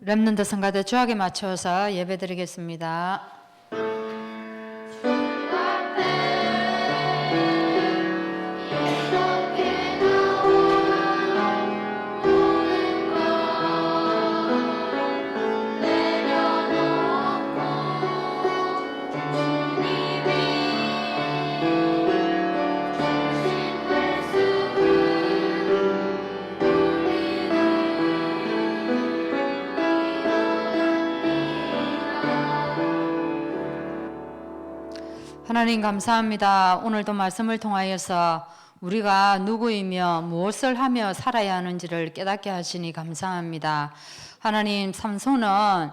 렘넌트 성가대 주악에 맞춰서 예배드리겠습니다. 하나님 감사합니다. 오늘도 말씀을 통하여서 우리가 누구이며 무엇을 하며 살아야 하는지를 깨닫게 하시니 감사합니다. 하나님, 삼손은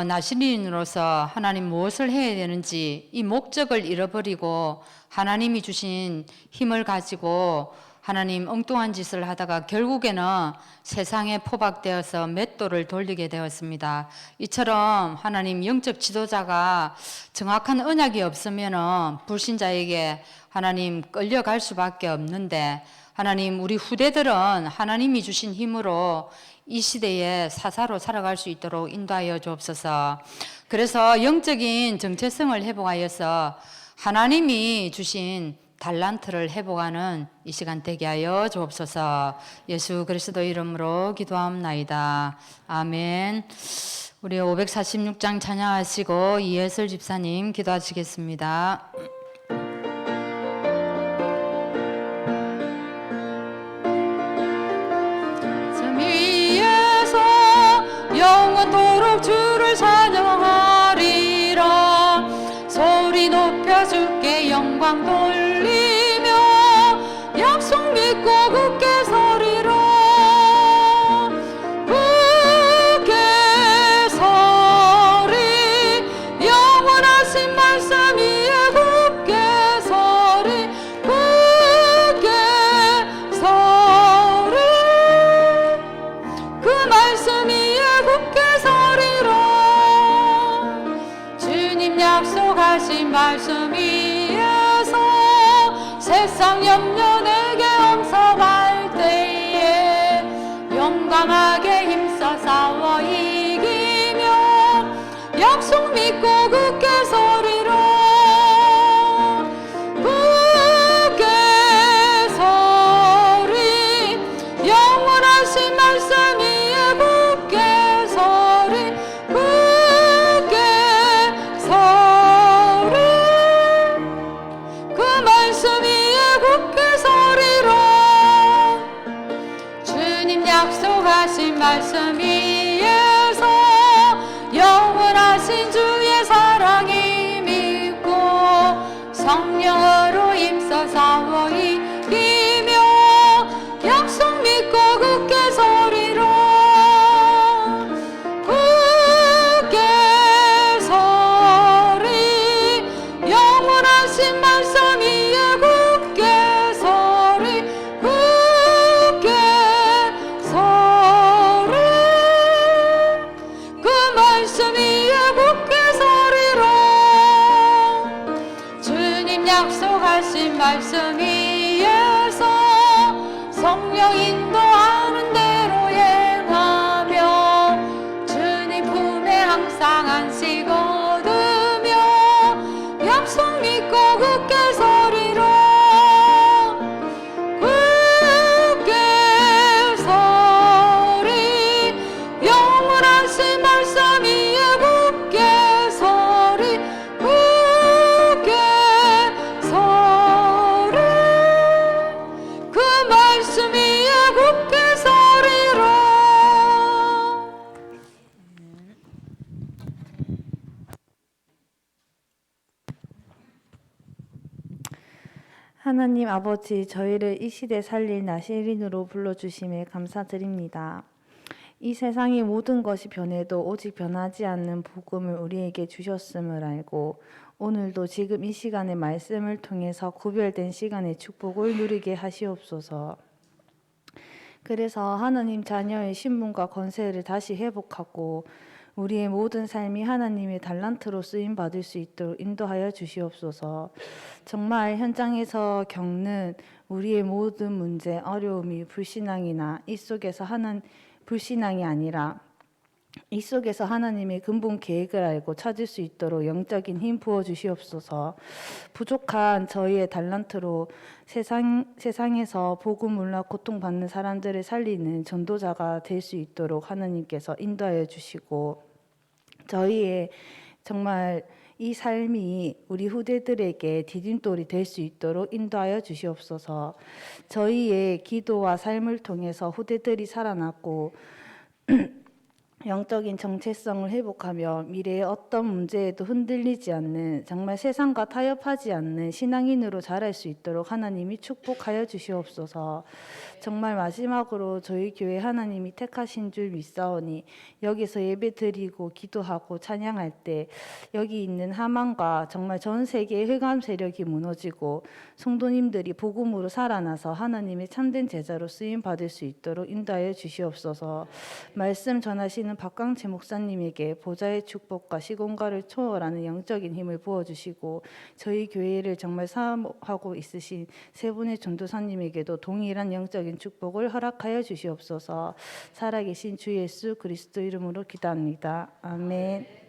나시린으로서 하나님 무엇을 해야 되는지 이 목적을 잃어버리고 하나님이 주신 힘을 가지고 하나님 엉뚱한 짓을 하다가 결국에는 세상에 포박되어서 맷돌을 돌리게 되었습니다. 이처럼 하나님 영적 지도자가 정확한 언약이 없으면 불신자에게 하나님 끌려갈 수밖에 없는데, 하나님 우리 후대들은 하나님이 주신 힘으로 이 시대에 사사로 살아갈 수 있도록 인도하여 주옵소서. 그래서 영적인 정체성을 회복하여서 하나님이 주신 달란트를 회복하는 이 시간 되게 하여 주옵소서. 예수 그리스도 이름으로 기도합나이다. 아멘. 우리 546장 찬양하시고 이예슬 집사님 기도하시겠습니다. 참 위에서 영원토록 주를 찬양하리라. 소리 높여 주께 영광 돌리며 약속 믿고 굳게 서리라. 굳게 서리 영원하신 말씀 위에 굳게 서리. 굳게 서리 그 말씀 위에 굳게 서리라. 주님 약속하신 말씀 위에서 세상 염려 내게 엄습할 때에 용감하게 힘써 싸워 이기며 약속 믿고 굳게 서리라. 굳게 서리 영원하신 말씀 위에 굳게 서리. 굳게 서리 그 말씀 위에 굳게 서리라. 주님 약속하신 말씀 위에서 영원하신 주의 사랑이 믿고 성령으로 힘써 싸워 이기며 약속 믿고 굳게 서리라. 굳게 서리 영원하신 말씀 위에 굳게 서리. 굳게 서리 그 말씀 위에 굳게 서리라. 주님 약속하신 말씀 위에서 성령 인도하는 대로 행하며 주님 품에 항상 안식 얻으며 약속 믿고 굳게 서리라. 굳게 서리 영원하신 말씀 위에 굳게 서리. 굳게 서리 그 말씀 위에 굳게 서리라. 하나님 아버지, 저희를 이 시대 살릴 나시린으로 불러주심에 감사드립니다. 이 세상의 모든 것이 변해도 오직 변하지 않는 복음을 우리에게 주셨음을 알고 오늘도 지금 이 시간의 말씀을 통해서 구별된 시간의 축복을 누리게 하시옵소서. 그래서 하나님 자녀의 신분과 권세를 다시 회복하고 우리의 모든 삶이 하나님의 달란트로 쓰임 받을 수 있도록 인도하여 주시옵소서. 정말 현장에서 겪는 우리의 모든 문제, 어려움이 불신앙이나 이 속에서 불신앙이 아니라 이 속에서 하나님의 근본 계획을 알고 찾을 수 있도록 영적인 힘 부어 주시옵소서. 부족한 저희의 달란트로 세상에서 복음 몰라 고통받는 사람들을 살리는 전도자가 될 수 있도록 하나님께서 인도하여 주시고, 저희의 정말 이 삶이 우리 후대들에게 디딤돌이 될 수 있도록 인도하여 주시옵소서. 저희의 기도와 삶을 통해서 후대들이 살아났고 영적인 정체성을 회복하며 미래의 어떤 문제에도 흔들리지 않는, 정말 세상과 타협하지 않는 신앙인으로 자랄 수 있도록 하나님이 축복하여 주시옵소서. 정말 마지막으로 저희 교회 하나님이 택하신 줄 믿사오니 여기서 예배드리고 기도하고 찬양할 때 여기 있는 하만과 정말 전 세계의 흑암 세력이 무너지고 성도님들이 복음으로 살아나서 하나님의 참된 제자로 쓰임 받을 수 있도록 인도하여 주시옵소서. 말씀 전하시는 박광채 목사님에게 보좌의 축복과 시공간을 초월하는 영적인 힘을 부어주시고, 저희 교회를 정말 사모하고 있으신 세 분의 전도사님에게도 동일한 영적인 축복을 허락하여 주시옵소서. 살아계신 주 예수 그리스도 이름으로 기도합니다. 아멘.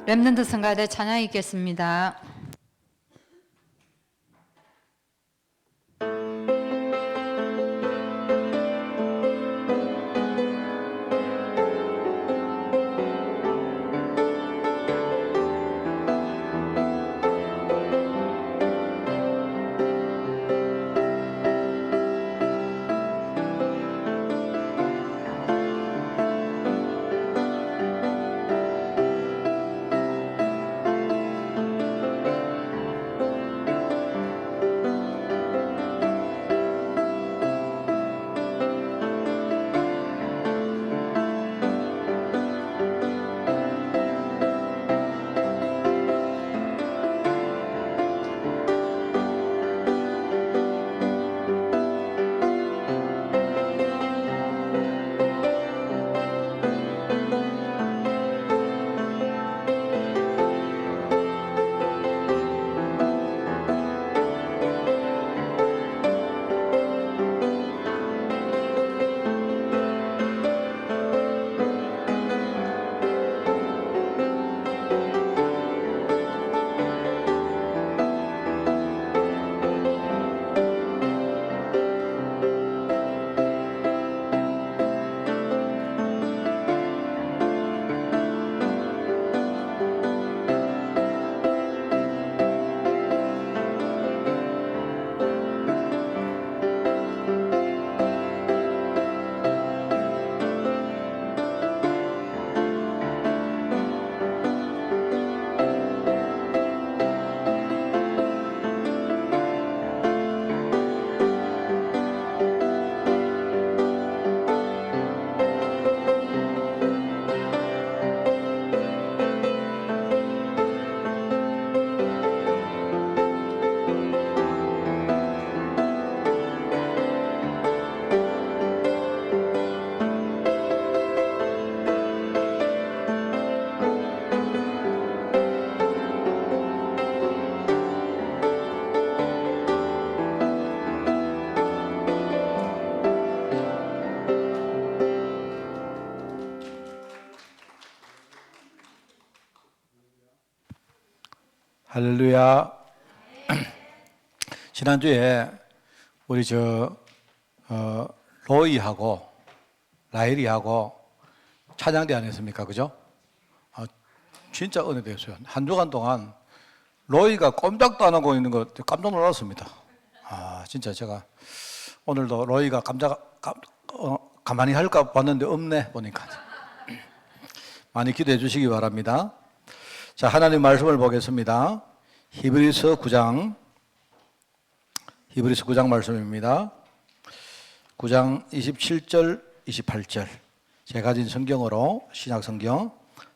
렘넌트 성가대 찬양 있겠습니다. 할렐루야. 지난주에 우리 로이하고 라일이하고 찬양대 안 했습니까? 그죠? 진짜 은혜되었어요. 한 주간 동안 로이가 꼼짝도 안 하고 있는 거 깜짝 놀랐습니다. 진짜 제가 오늘도 로이가 가만히 할까 봤는데 없네 보니까. 많이 기도해 주시기 바랍니다. 자, 하나님 말씀을 보겠습니다. 히브리서 9장 말씀입니다. 9장 27절, 28절. 제가 가진 성경으로 신약 성경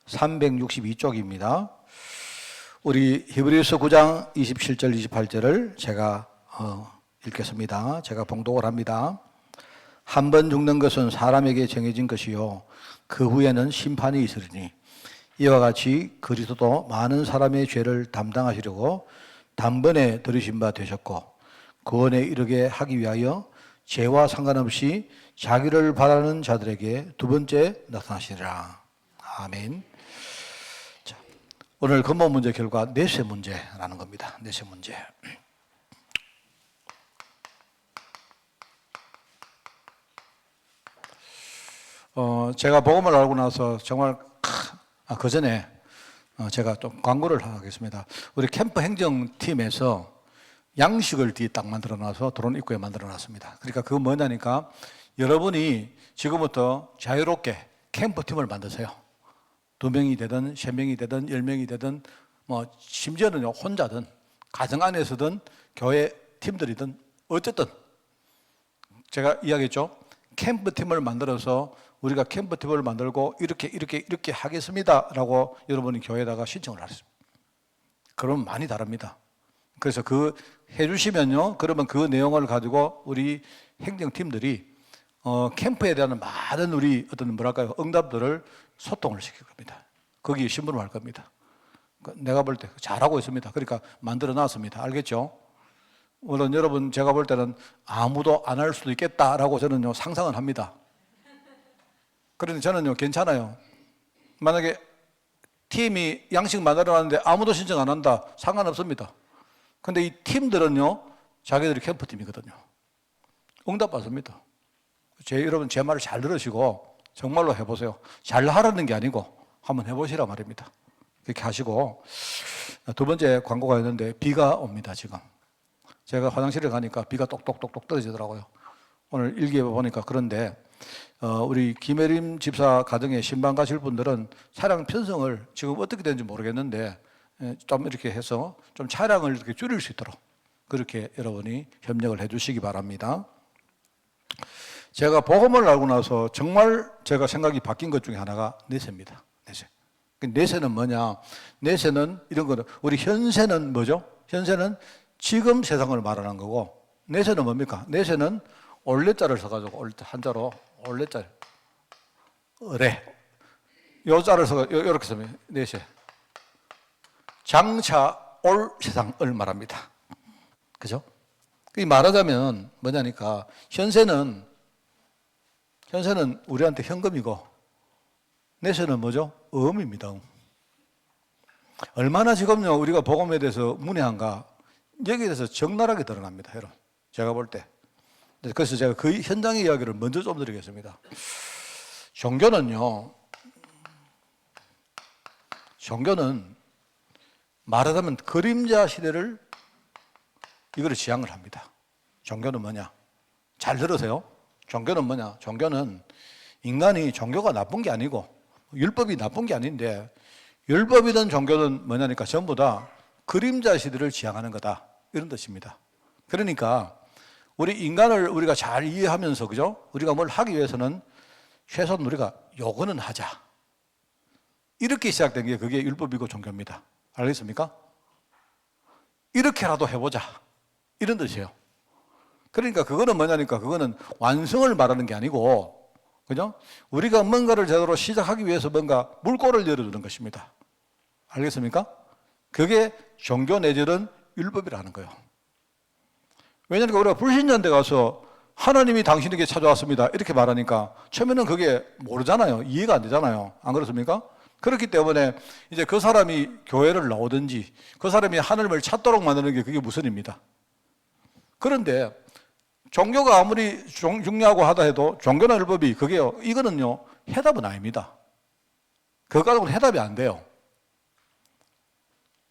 362쪽입니다. 우리 히브리서 9장 27절 28절을 제가 읽겠습니다. 제가 봉독을 합니다. 한 번 죽는 것은 사람에게 정해진 것이요 그 후에는 심판이 있으리니 이와 같이 그리스도도 많은 사람의 죄를 담당하시려고 단번에 들으신 바 되셨고 구원에 이르게 하기 위하여 죄와 상관없이 자기를 바라는 자들에게 두 번째 나타나시리라. 아멘. 자, 오늘 근본 문제 결과 내세 문제라는 겁니다. 내세 문제. 제가 복음을 알고 나서 정말 그 전에 제가 좀 광고를 하겠습니다. 우리 캠프 행정팀에서 양식을 뒤에 딱 만들어 놔서 도론 입구에 만들어 놨습니다. 그러니까 그거 뭐냐니까 여러분이 지금부터 자유롭게 캠프팀을 만드세요. 2명이 되든 3명이 되든 10명이 되든 뭐 심지어는 혼자든 가정 안에서든 교회 팀들이든 어쨌든 제가 이야기했죠. 캠프팀을 만들어서 우리가 캠프팀을 만들고 이렇게 하겠습니다라고 여러분이 교회에다가 신청을 하셨습니다. 그러면 많이 다릅니다. 그래서 그 해주시면요, 그러면 그 내용을 가지고 우리 행정팀들이 캠프에 대한 많은 우리 어떤 뭐랄까요 응답들을 소통을 시킬 겁니다. 거기 신문을 할 겁니다. 내가 볼 때 잘하고 있습니다. 그러니까 만들어 놨습니다. 알겠죠? 물론 여러분 제가 볼 때는 아무도 안 할 수도 있겠다라고 저는요 상상을 합니다. 그런데 저는요 괜찮아요. 만약에 팀이 양식 만들어 놨는데 아무도 신청 안 한다, 상관없습니다. 근데 이 팀들은요 자기들이 캠프팀이거든요. 응답 받습니다. 여러분 제 말을 잘 들으시고 정말로 해보세요. 잘 하라는 게 아니고 한번 해보시라 말입니다. 그렇게 하시고, 두 번째 광고가 있는데 비가 옵니다. 지금 제가 화장실에 가니까 비가 똑똑똑똑 떨어지더라고요. 오늘 일기에 보니까. 그런데 우리 김혜림 집사 가정에 신방 가실 분들은 차량 편성을 지금 어떻게 되는지 모르겠는데 좀 이렇게 해서 좀 차량을 이렇게 줄일 수 있도록 그렇게 여러분이 협력을 해 주시기 바랍니다. 제가 복음을 알고 나서 정말 제가 생각이 바뀐 것 중에 하나가 내세입니다. 내세. 내세는 뭐냐? 내세는 이런 거는 우리 현세는 뭐죠? 현세는 지금 세상을 말하는 거고, 내세는 뭡니까? 내세는 올레자를 써가지고 한자로 올레자, 어레, 요 자를 써가 이렇게 쓰면 내세. 장차 올 세상을 말합니다. 그죠? 이 말하자면 뭐냐니까 현세는 우리한테 현금이고 내세는 뭐죠? 음입니다. 얼마나 지금요 우리가 복음에 대해서 문외한가 여기에 대해서 적나라하게 드러납니다. 여러분 제가 볼 때. 그래서 제가 그 현장의 이야기를 먼저 좀 드리겠습니다. 종교는 말하자면 그림자 시대를 이거를 지향을 합니다. 종교는 뭐냐? 잘 들으세요. 종교는 뭐냐? 종교는 인간이 종교가 나쁜 게 아니고 율법이 나쁜 게 아닌데 율법이든 종교든 뭐냐니까 전부 다 그림자 시대를 지향하는 거다. 이런 뜻입니다. 그러니까 우리 인간을 우리가 잘 이해하면서 그죠? 우리가 뭘 하기 위해서는 최소한 우리가 요거는 하자. 이렇게 시작된 게 그게 율법이고 종교입니다. 알겠습니까? 이렇게라도 해보자. 이런 뜻이에요. 그러니까 그거는 뭐냐니까 그거는 완성을 말하는 게 아니고 그죠? 우리가 뭔가를 제대로 시작하기 위해서 뭔가 물꼬를 열어주는 것입니다. 알겠습니까? 그게 종교 내지는 율법이라는 거예요. 왜냐하면 우리가 불신자한테 가서 하나님이 당신에게 찾아왔습니다. 이렇게 말하니까 처음에는 그게 모르잖아요. 이해가 안 되잖아요. 안 그렇습니까? 그렇기 때문에 이제 그 사람이 교회를 나오든지 그 사람이 하나님을 찾도록 만드는 게 그게 무선입니다. 그런데 종교가 아무리 중요하고 하다 해도 종교나 율법이 그게요. 이거는요. 해답은 아닙니다. 그거 가지고는 해답이 안 돼요.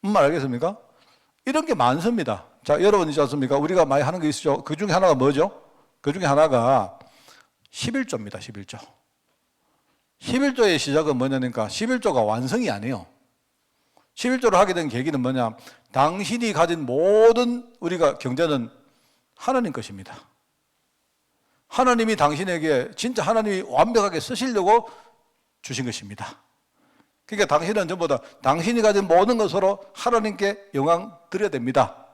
말 알겠습니까? 이런 게 많습니다. 자, 여러분 있지 않습니까? 우리가 많이 하는 게 있죠. 그 중에 하나가 뭐죠? 그 중에 하나가 11조입니다. 11조. 11조의 시작은 뭐냐니까 11조가 완성이 아니에요. 11조를 하게 된 계기는 뭐냐? 당신이 가진 모든 우리가 경제는 하나님 것입니다. 하나님이 당신에게 진짜 하나님이 완벽하게 쓰시려고 주신 것입니다. 그러니까 당신은 전부 다 당신이 가진 모든 것으로 하나님께 영광 드려야 됩니다.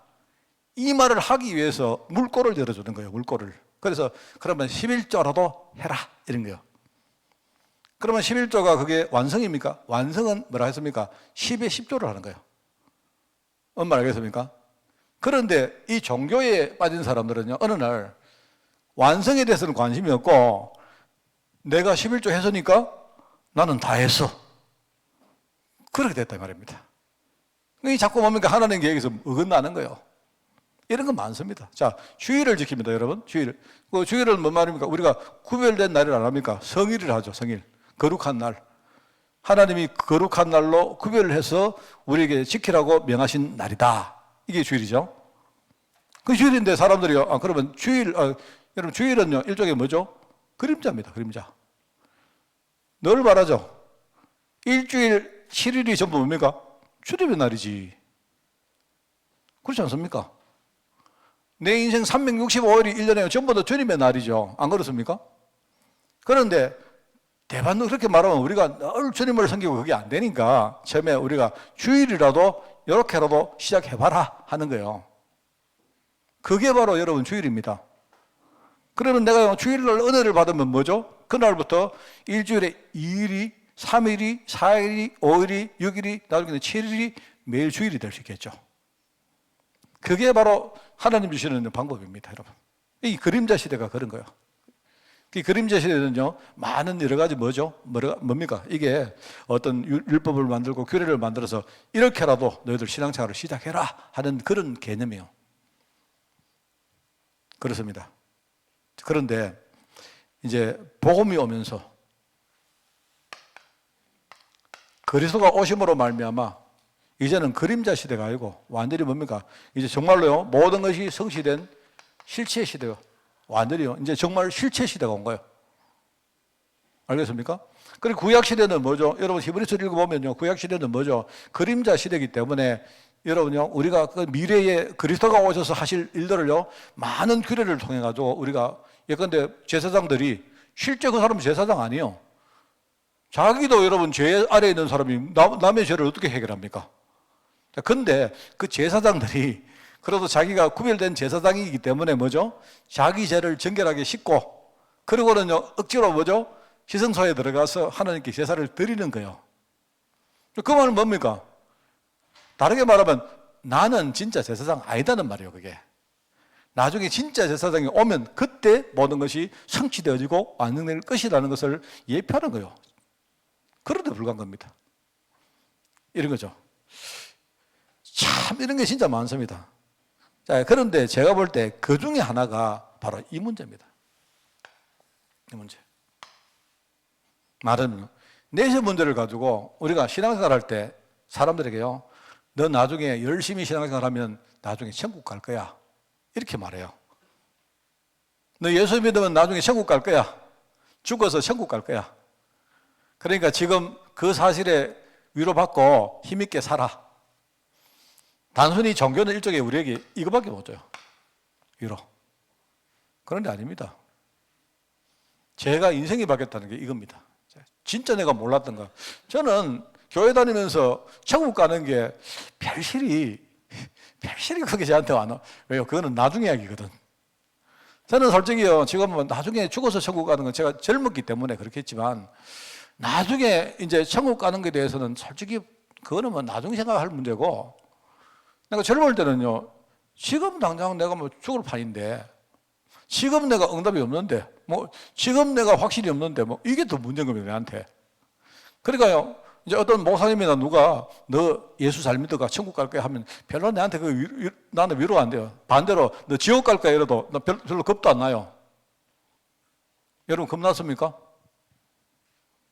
이 말을 하기 위해서 물꼬를 열어주는 거예요. 물꼬를. 그래서 그러면 11조라도 해라 이런 거예요. 그러면 11조가 그게 완성입니까? 완성은 뭐라 했습니까? 10에 10조를 하는 거예요. 뭔 말 알겠습니까? 그런데 이 종교에 빠진 사람들은요, 어느 날 완성에 대해서는 관심이 없고 내가 11조 했으니까 나는 다 했어. 그렇게 됐단 말입니다. 이 자꾸 뭡니까? 하나님 계획에서 어긋나는 거예요. 이런 거 많습니다. 자, 주일을 지킵니다, 여러분. 주일. 그 주일은 뭔 말입니까? 우리가 구별된 날을 안 합니까? 성일을 하죠, 성일. 거룩한 날. 하나님이 거룩한 날로 구별을 해서 우리에게 지키라고 명하신 날이다. 이게 주일이죠. 그 주일인데 사람들이요, 그러면 주일, 여러분, 주일은요, 일종의 뭐죠? 그림자입니다, 그림자. 늘 말하죠. 일주일 7일이 전부 뭡니까? 주님의 날이지. 그렇지 않습니까? 내 인생 365일이 1년에 전부 다 주님의 날이죠. 안 그렇습니까? 그런데 대반도 그렇게 말하면 우리가 늘 주님을 섬기고 그게 안 되니까 처음에 우리가 주일이라도 이렇게라도 시작해봐라 하는 거예요. 그게 바로 여러분 주일입니다. 그러면 내가 주일날 은혜를 받으면 뭐죠? 그날부터 일주일에 2일이, 3일이, 4일이, 5일이, 6일이, 나중에는 7일이 매일 주일이 될 수 있겠죠. 그게 바로 하나님 주시는 방법입니다, 여러분. 이 그림자 시대가 그런 거예요. 이 그림자 시대는요, 많은 여러 가지 뭐죠? 뭡니까? 이게 어떤 율법을 만들고 규례를 만들어서 이렇게라도 너희들 신앙생활을 시작해라 하는 그런 개념이에요. 그렇습니다. 그런데 이제 복음이 오면서 그리스도가 오심으로 말미암아 이제는 그림자 시대가 아니고 완전히 뭡니까? 이제 정말로요, 모든 것이 성취된 실체 시대요. 완전히요, 이제 정말 실체 시대가 온 거예요. 알겠습니까? 그리고 구약 시대는 뭐죠? 여러분 히브리서 읽어보면요, 구약 시대는 뭐죠? 그림자 시대이기 때문에 여러분요, 우리가 그 미래에 그리스도가 오셔서 하실 일들을요, 많은 규례를 통해 가지고 우리가 예컨대 제사장들이 실제 그 사람은 제사장 아니에요. 자기도 여러분 죄 아래에 있는 사람이 남의 죄를 어떻게 해결합니까? 근데 그 제사장들이 그래도 자기가 구별된 제사장이기 때문에 뭐죠? 자기 죄를 정결하게 씻고 그리고는요, 억지로 뭐죠? 희생소에 들어가서 하나님께 제사를 드리는 거예요. 그 말은 뭡니까? 다르게 말하면 나는 진짜 제사장 아니다는 말이에요, 그게. 나중에 진짜 제사장이 오면 그때 모든 것이 성취되어지고 완성될 것이라는 것을 예표하는 거예요. 그런데 불과한 겁니다. 이런 거죠. 참 이런 게 진짜 많습니다. 자, 그런데 제가 볼 때 그 중에 하나가 바로 이 문제입니다. 이 문제. 말하면 내세 문제를 가지고 우리가 신앙생활 할 때 사람들에게요, 너 나중에 열심히 신앙생활 하면 나중에 천국 갈 거야. 이렇게 말해요. 너 예수 믿으면 나중에 천국 갈 거야. 죽어서 천국 갈 거야. 그러니까 지금 그 사실에 위로받고 힘있게 살아. 단순히 종교는 일종의 우리에게 이거밖에 못 줘요. 위로. 그런데 아닙니다. 제가 인생이 바뀌었다는 게 이겁니다. 진짜 내가 몰랐던 거. 저는 교회 다니면서 천국 가는 게 별실이 그게 저한테 안 와. 왜요? 그거는 나중에 이야기거든. 저는 솔직히요, 지금 나중에 죽어서 천국 가는 건 제가 젊었기 때문에 그렇겠지만, 나중에 이제 천국 가는 것에 대해서는 솔직히 그거는 뭐 나중에 생각할 문제고, 내가 젊을 때는요, 지금 당장 내가 뭐 죽을 판인데, 지금 내가 응답이 없는데, 뭐 지금 내가 확실히 없는데, 뭐 이게 더 문제인 겁니다, 내한테. 그러니까요, 이제 어떤 목사님이나 누가 너 예수 잘 믿어가 천국 갈 거야 하면 별로 내한테 나는 위로가 안 돼요. 반대로 너 지옥 갈 거야 이래도 나 별로 겁도 안 나요. 여러분 겁났습니까?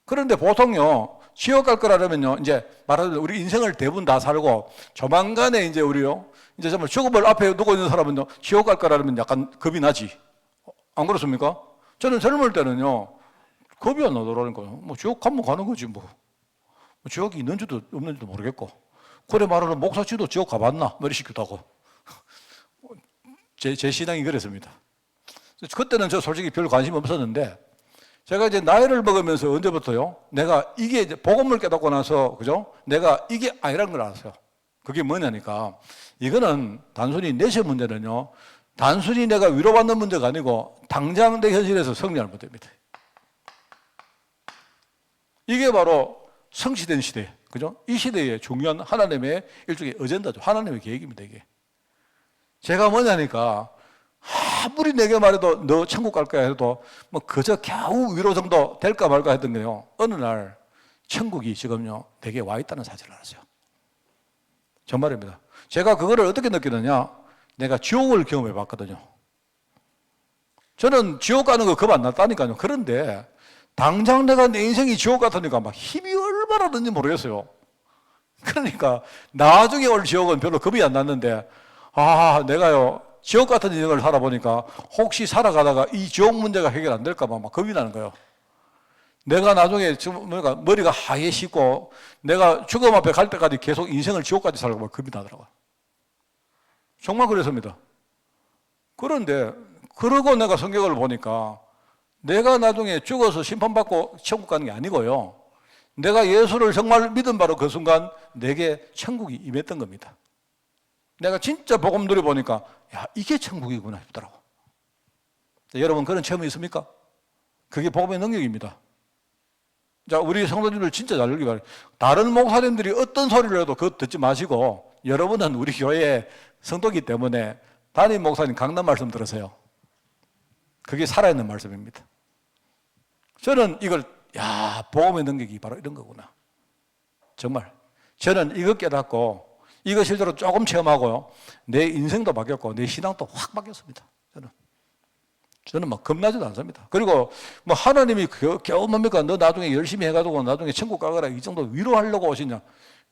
그런데 보통요, 지옥 갈 거라면요, 이제 말하자면 우리 인생을 대부분 다 살고 조만간에 이제 우리요, 이제 정말 죽음을 앞에 두고 있는 사람은요, 지옥 갈 거라면 약간 겁이 나지. 안 그렇습니까? 저는 젊을 때는요, 겁이 안 나더라는 거예요. 뭐 지옥 가면 가는 거지 뭐. 지옥이 있는지도 없는지도 모르겠고. 그래 말하는 목사씨도 지옥 가봤나? 머리 식기도 하고. 제 신앙이 그랬습니다. 그때는 저 솔직히 별 관심 없었는데, 제가 이제 나이를 먹으면서 언제부터요? 내가 이게 이제 복음을 깨닫고 나서, 그죠? 내가 이게 아니란 걸 알았어요. 그게 뭐냐니까. 이거는 단순히 내세 문제는요, 단순히 내가 위로받는 문제가 아니고, 당장 내 현실에서 승리하는 문제입니다. 이게 바로 성취된 시대, 그죠? 이 시대의 중요한 하나님의 일종의 어젠다죠. 하나님의 계획입니다, 이게. 제가 뭐냐니까, 아무리 내게 말해도 너 천국 갈 거야 해도 뭐 그저 겨우 위로 정도 될까 말까 했던 거요. 어느 날 천국이 지금요 내게 와 있다는 사실을 알았어요. 정말입니다. 제가 그거를 어떻게 느끼느냐, 내가 지옥을 경험해 봤거든요. 저는 지옥 가는 거 겁 안 났다니까요. 그런데 당장 내가 내 인생이 지옥 같으니까 막 힘이 얼마나 드는지 모르겠어요. 그러니까 나중에 올 지옥은 별로 겁이 안 났는데, 내가요 지옥 같은 인생을 살아보니까 혹시 살아가다가 이 지옥 문제가 해결 안 될까 봐 막 겁이 나는 거예요. 내가 나중에 머리가 하얘지고 내가 죽음 앞에 갈 때까지 계속 인생을 지옥까지 살고 막 겁이 나더라고요. 정말 그랬습니다. 그런데 그러고 내가 성경을 보니까 내가 나중에 죽어서 심판받고 천국 가는 게 아니고요, 내가 예수를 정말 믿은 바로 그 순간 내게 천국이 임했던 겁니다. 내가 진짜 복음 누려보니까 야, 이게 천국이구나 싶더라고. 여러분 그런 체험이 있습니까? 그게 복음의 능력입니다. 자, 우리 성도님들 진짜 잘 들기 바랍니다. 다른 목사님들이 어떤 소리를 해도 그거 듣지 마시고, 여러분은 우리 교회의 성도이기 때문에 담임 목사님 강단 말씀 들으세요. 그게 살아있는 말씀입니다. 저는 이걸 복음의 능력이 바로 이런 거구나. 정말 저는 이거 깨닫고 이거 실제로 조금 체험하고요, 내 인생도 바뀌었고 내 신앙도 확 바뀌었습니다. 저는 막 겁나지도 않습니다. 그리고 뭐 하나님이 겨우 뭡니까? 너 나중에 열심히 해가지고 나중에 천국 가거라 이 정도 위로하려고 오시냐?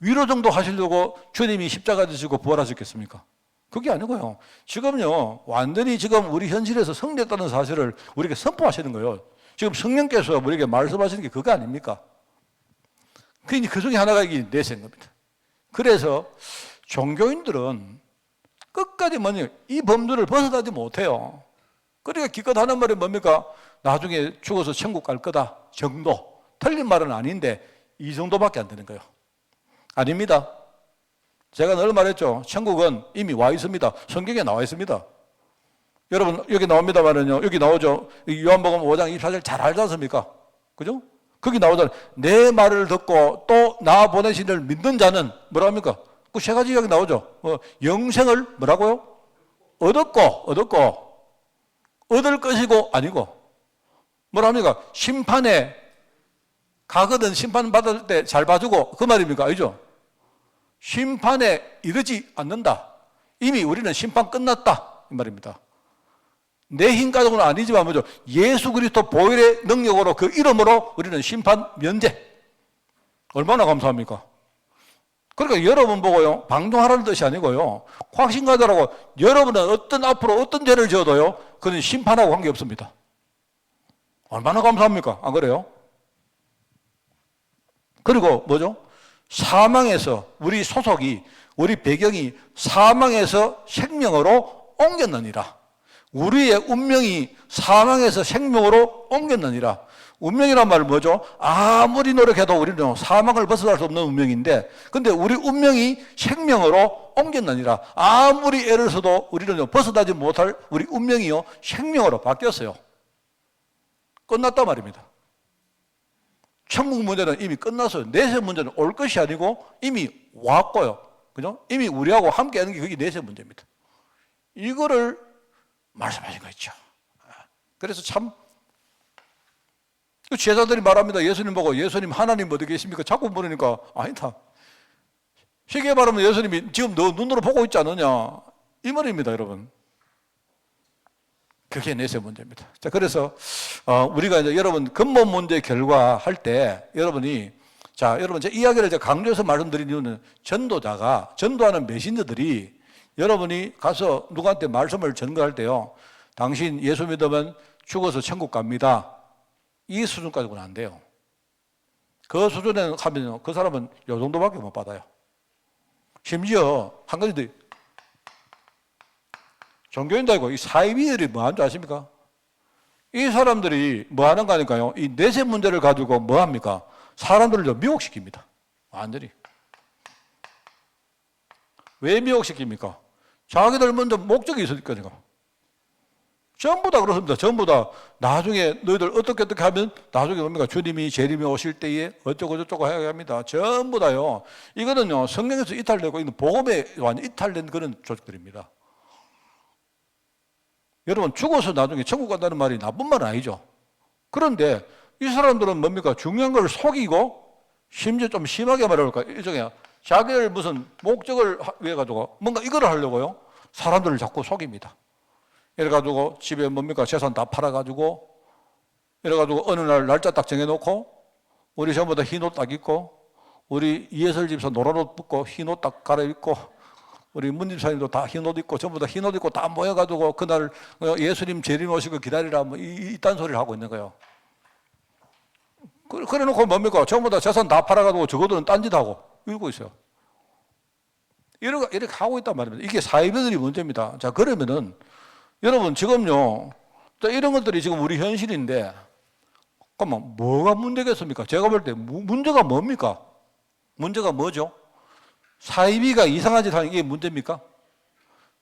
위로 정도 하시려고 주님이 십자가 지시고 부활하셨겠습니까? 그게 아니고요. 지금요 완전히 지금 우리 현실에서 승리했다는 사실을 우리에게 선포하시는 거예요. 지금 성령께서 우리에게 말씀하시는 게 그거 아닙니까? 그 중에 하나가 이 내세인 겁니다. 그래서 종교인들은 끝까지 이 범주를 벗어나지 못해요. 그러니까 기껏 하는 말이 뭡니까? 나중에 죽어서 천국 갈 거다 정도. 틀린 말은 아닌데 이 정도밖에 안 되는 거예요. 아닙니다. 제가 늘 말했죠. 천국은 이미 와 있습니다. 성경에 나와 있습니다. 여러분 여기 나옵니다만은요, 여기 나오죠. 요한복음 5장 24절 잘 알지 않습니까? 그죠? 거기 나오잖아요. 내 말을 듣고 또 나 보내신 이를 믿는 자는 뭐라 합니까? 그 세 가지 여기 나오죠. 영생을 뭐라고요? 얻을 것이고 아니고, 뭐라 합니까? 심판에 가거든 심판 받을 때 잘 봐주고, 그 말입니까? 아니죠? 심판에 이르지 않는다. 이미 우리는 심판 끝났다 이 말입니다. 내 힘 가지고는 아니지만 뭐죠? 예수 그리스도 보혈의 능력으로 그 이름으로 우리는 심판 면제. 얼마나 감사합니까? 그러니까 여러분 보고요, 방종하라는 뜻이 아니고요, 확신가자라고 여러분은 앞으로 어떤 죄를 지어도요, 그건 심판하고 관계없습니다. 얼마나 감사합니까? 안 그래요? 그리고 뭐죠? 사망에서 우리 소속이, 우리 배경이 사망에서 생명으로 옮겼느니라. 우리의 운명이 사망에서 생명으로 옮겼느니라. 운명이란 말은 뭐죠? 아무리 노력해도 우리는 사망을 벗어날 수 없는 운명인데, 근데 우리 운명이 생명으로 옮겼느니라. 아무리 애를 써도 우리는 벗어나지 못할 우리 운명이요 생명으로 바뀌었어요. 끝났단 말입니다. 천국 문제는 이미 끝났어요. 내세 문제는 올 것이 아니고 이미 왔고요. 그죠? 이미 우리하고 함께 하는 게 그게 내세 문제입니다. 이거를 말씀하신 거 있죠. 그래서 참 제자들이 말합니다. 예수님 보고, 예수님 하나님 어디 계십니까? 자꾸 물으니까 아니다. 쉽게 말하면 예수님이 지금 너 눈으로 보고 있지 않느냐 이 말입니다, 여러분. 그게 내세 문제입니다. 자, 그래서 우리가 이제 여러분 근본 문제 결과할 때 여러분이, 자, 여러분 제 이야기를 이제 강조해서 말씀드린 이유는 전도하는 메신저들이 여러분이 가서 누구한테 말씀을 전거할 때요, 당신 예수 믿으면 죽어서 천국 갑니다, 이 수준까지는 안 돼요. 그 수준에 하면 그 사람은 요 정도밖에 못 받아요. 심지어 한 가지 더, 종교인도 아니고 이 사이비들이 뭐 하는 줄 아십니까? 이 사람들이 뭐 하는 거니까요. 이 내세 문제를 가지고 뭐 합니까? 사람들을 좀 미혹시킵니다. 완전히. 왜 미혹시킵니까? 자기들 먼저 목적이 있으니까요. 전부 다 그렇습니다. 전부 다 나중에 너희들 어떻게 하면 나중에 뭡니까? 주님이 재림이 오실 때에 어쩌고 저쩌고 해야 합니다. 전부 다요. 이거는요, 성경에서 이탈되고 있는 복음에 완전 이탈된 그런 조직들입니다. 여러분, 죽어서 나중에 천국 간다는 말이 나쁜 말은 아니죠. 그런데 이 사람들은 뭡니까? 중요한 걸 속이고, 심지어 좀 심하게 말해볼까? 일종의 자기들 무슨 목적을 위해 가지고 뭔가 이거를 하려고요. 사람들을 자꾸 속입니다. 이래가지고 집에 뭡니까? 재산 다 팔아가지고, 이래가지고 어느 날 날짜 딱 정해놓고, 우리 전부 다 흰 옷 딱 입고, 우리 이해설 집사 노란 옷 입고, 흰 옷 딱 갈아입고, 우리 문 집사님도 다 흰 옷 입고, 전부 다 흰 옷 입고 다 모여가지고, 그날 예수님 재림 오시고 기다리라, 뭐, 이딴 소리를 하고 있는 거예요. 그래 놓고 뭡니까? 전부 다 재산 다 팔아가지고, 저거들은 딴짓하고, 이러고 있어요. 이렇게 하고 있단 말입니다. 이게 사이비들이 문제입니다. 자, 그러면은, 여러분, 지금요, 또 이런 것들이 지금 우리 현실인데, 잠깐만, 뭐가 문제겠습니까? 제가 볼 때, 문제가 뭡니까? 문제가 뭐죠? 사이비가 이상한 짓 하는 게 문제입니까?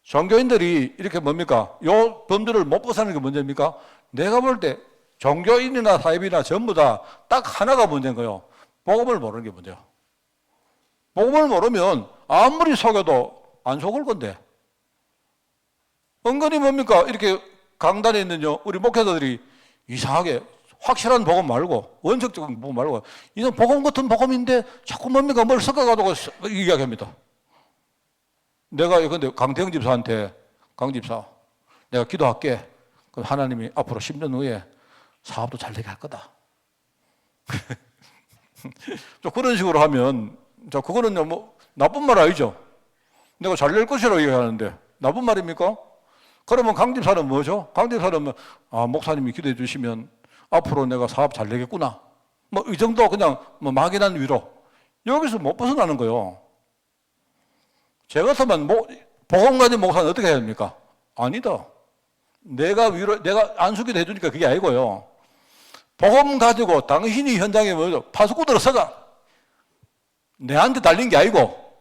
종교인들이 이렇게 뭡니까? 요 범주를 못 벗어나는 게 문제입니까? 내가 볼 때, 종교인이나 사이비나 전부 다 딱 하나가 문제인 거예요. 복음을 모르는 게 문제예요. 복음을 모르면 아무리 속여도 안 속을 건데, 은근히 뭡니까? 이렇게 강단에 있는요, 우리 목회자들이 이상하게 확실한 복음 말고, 원칙적인 복음 말고, 이건 복음 같은 복음인데 자꾸 뭡니까? 뭘 섞어가지고 이야기합니다. 내가 근데 강태영 집사한테, 강 집사, 내가 기도할게. 그럼 하나님이 앞으로 10년 후에 사업도 잘 되게 할 거다. 그런 식으로 하면, 그거는요, 뭐, 나쁜 말 아니죠? 내가 잘 될 것이라고 얘기하는데, 나쁜 말입니까? 그러면 강집사는 뭐죠? 강집사는 목사님이 기도해 주시면 앞으로 내가 사업 잘 되겠구나. 뭐 이 정도 그냥 뭐 막연한 위로. 여기서 못 벗어나는 거예요. 제 같으면 복음 가진 목사는 어떻게 해야 됩니까? 아니다. 내가 안수기도 해주니까 그게 아니고요. 복음 가지고 당신이 현장에 뭐죠? 파수꾼으로 서가. 내한테 달린 게 아니고.